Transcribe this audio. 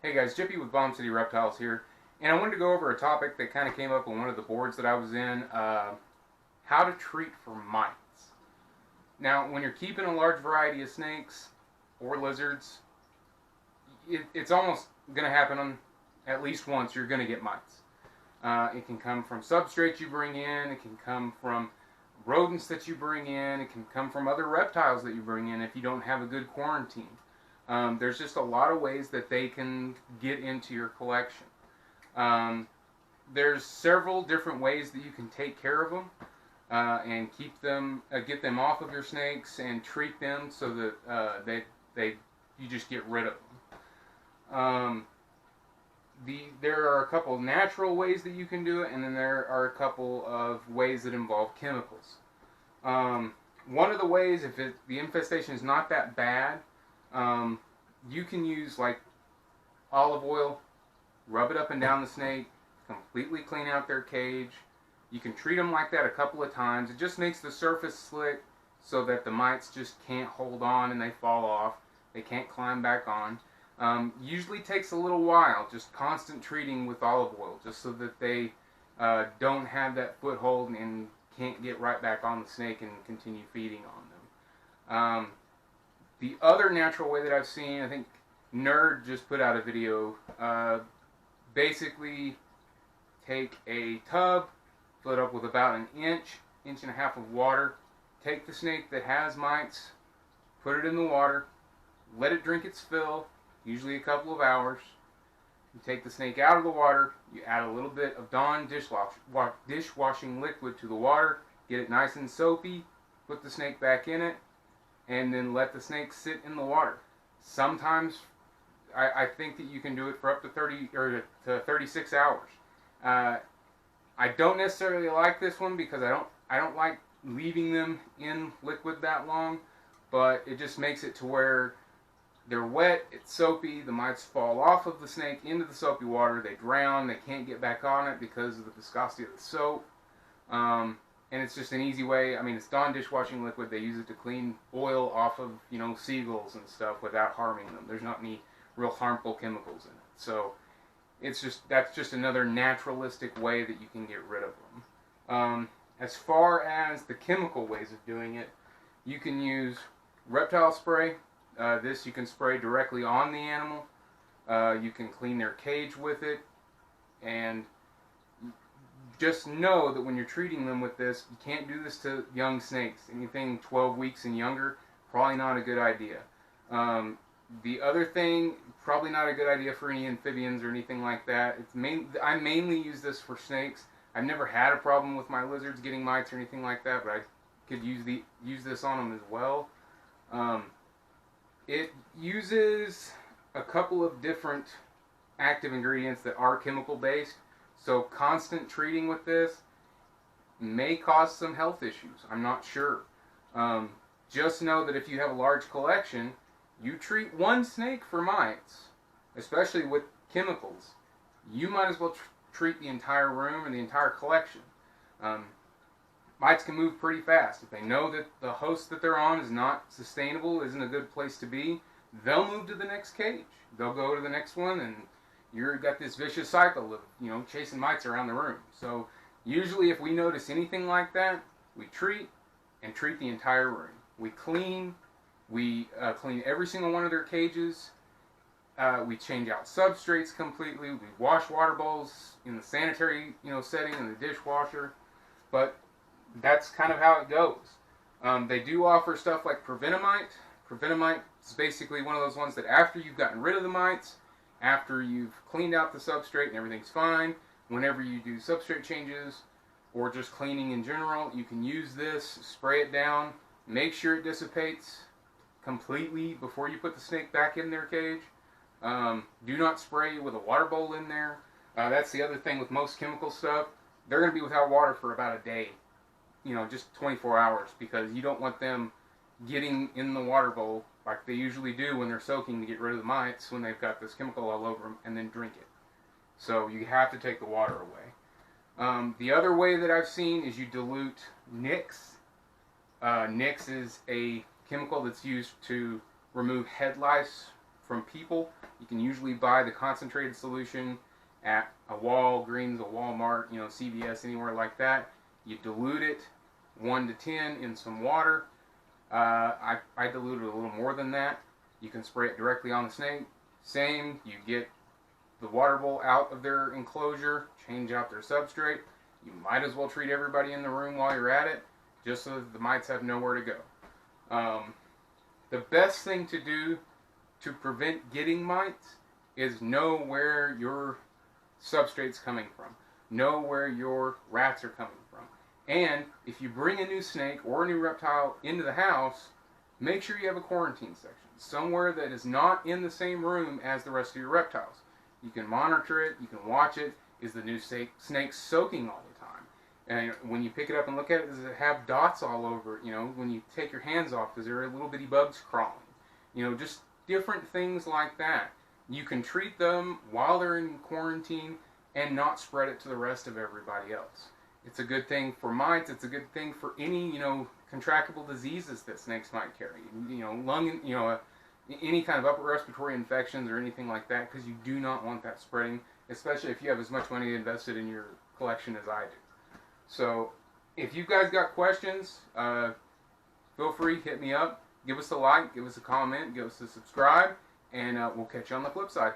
Hey guys, Jippy with Bomb City Reptiles here, and I wanted to go over a topic that kind of came up on one of the boards that I was in, how to treat for mites. Now, when you're keeping a large variety of snakes or lizards, it's almost going to happen on at least once. You're going to get mites. It can come from substrates you bring in, it can come from rodents that you bring in, it can come from other reptiles that you bring in if you don't have a good quarantine. There's just a lot of ways that they can get into your collection. There's several different ways that you can take care of them and keep them, get them off of your snakes and treat them so that you just get rid of them. There are a couple of natural ways that you can do it, and then there are a couple of ways that involve chemicals. One of the ways, if the infestation is not that bad, you can use like olive oil, rub it up and down the snake, completely clean out their cage. You can treat them like that a couple of times. It just makes the surface slick so that the mites just can't hold on and they fall off. They can't climb back on. Usually takes a little while, just constant treating with olive oil, just so that they don't have that foothold and can't get right back on the snake and continue feeding on them. The other natural way that I've seen, I think Nerd just put out a video, basically take a tub, fill it up with about an inch and a half of water, take the snake that has mites, put it in the water, let it drink its fill, usually a couple of hours. You take the snake out of the water, you add a little bit of Dawn dishwashing liquid to the water, get it nice and soapy, put the snake back in it, and then let the snake sit in the water. Sometimes I think that you can do it for up to 30 or to 36 hours. I don't necessarily like this one because I don't like leaving them in liquid that long, but it just makes it to where they're wet, it's soapy, the mites fall off of the snake into the soapy water, they drown, they can't get back on it because of the viscosity of the soap. And it's just an easy way. I mean, it's Dawn dishwashing liquid. They use it to clean oil off of, seagulls and stuff without harming them. There's not any real harmful chemicals in it. So that's just another naturalistic way that you can get rid of them. As far as the chemical ways of doing it, you can use reptile spray. This you can spray directly on the animal. You can clean their cage with it, and just know that when you're treating them with this, you can't do this to young snakes. Anything 12 weeks and younger, probably not a good idea. The other thing, probably not a good idea for any amphibians or anything like that. I mainly use this for snakes. I've never had a problem with my lizards getting mites or anything like that, but I could use this on them as well. It uses a couple of different active ingredients that are chemical based. So constant treating with this may cause some health issues. I'm not sure. Just know that if you have a large collection, you treat one snake for mites, especially with chemicals, you might as well treat the entire room and the entire collection. Mites can move pretty fast. If they know that the host that they're on is not sustainable, isn't a good place to be, they'll move to the next cage. They'll go to the next one, and you've got this vicious cycle of, chasing mites around the room. So usually if we notice anything like that, we treat the entire room. We clean every single one of their cages. We change out substrates completely. We wash water bowls in the sanitary, setting in the dishwasher. But that's kind of how it goes. They do offer stuff like Prevenamite. Prevenamite is basically one of those ones that after you've gotten rid of the mites, after you've cleaned out the substrate and everything's fine, whenever you do substrate changes or just cleaning in general, you can use this, spray it down, make sure it dissipates completely before you put the snake back in their cage. Do not spray with a water bowl in there. That's the other thing with most chemical stuff. They're going to be without water for about a day, just 24 hours, because you don't want them getting in the water bowl like they usually do when they're soaking to get rid of the mites when they've got this chemical all over them, and then drink it. So you have to take the water away. The other way that I've seen is you dilute Nix. Nix is a chemical that's used to remove head lice from people. You can usually buy the concentrated solution at a Walgreens, a Walmart, CVS, anywhere like that. You dilute it 1 to 10 in some water. I dilute it a little more than that. You can spray it directly on the snake. Same, you get the water bowl out of their enclosure, change out their substrate. You might as well treat everybody in the room while you're at it, just so that the mites have nowhere to go. The best thing to do to prevent getting mites is know where your substrate's coming from. Know where your rats are coming from. And if you bring a new snake or a new reptile into the house, make sure you have a quarantine section. Somewhere that is not in the same room as the rest of your reptiles. You can monitor it, you can watch it. Is the new snake soaking all the time? And when you pick it up and look at it, does it have dots all over it? When you take your hands off, is there little bitty bugs crawling? Just different things like that. You can treat them while they're in quarantine and not spread it to the rest of everybody else. It's a good thing for mites. It's a good thing for any, contractable diseases that snakes might carry. Lung, any kind of upper respiratory infections or anything like that, because you do not want that spreading, especially if you have as much money invested in your collection as I do. So, if you guys got questions, feel free, hit me up. Give us a like, give us a comment, give us a subscribe, and we'll catch you on the flip side.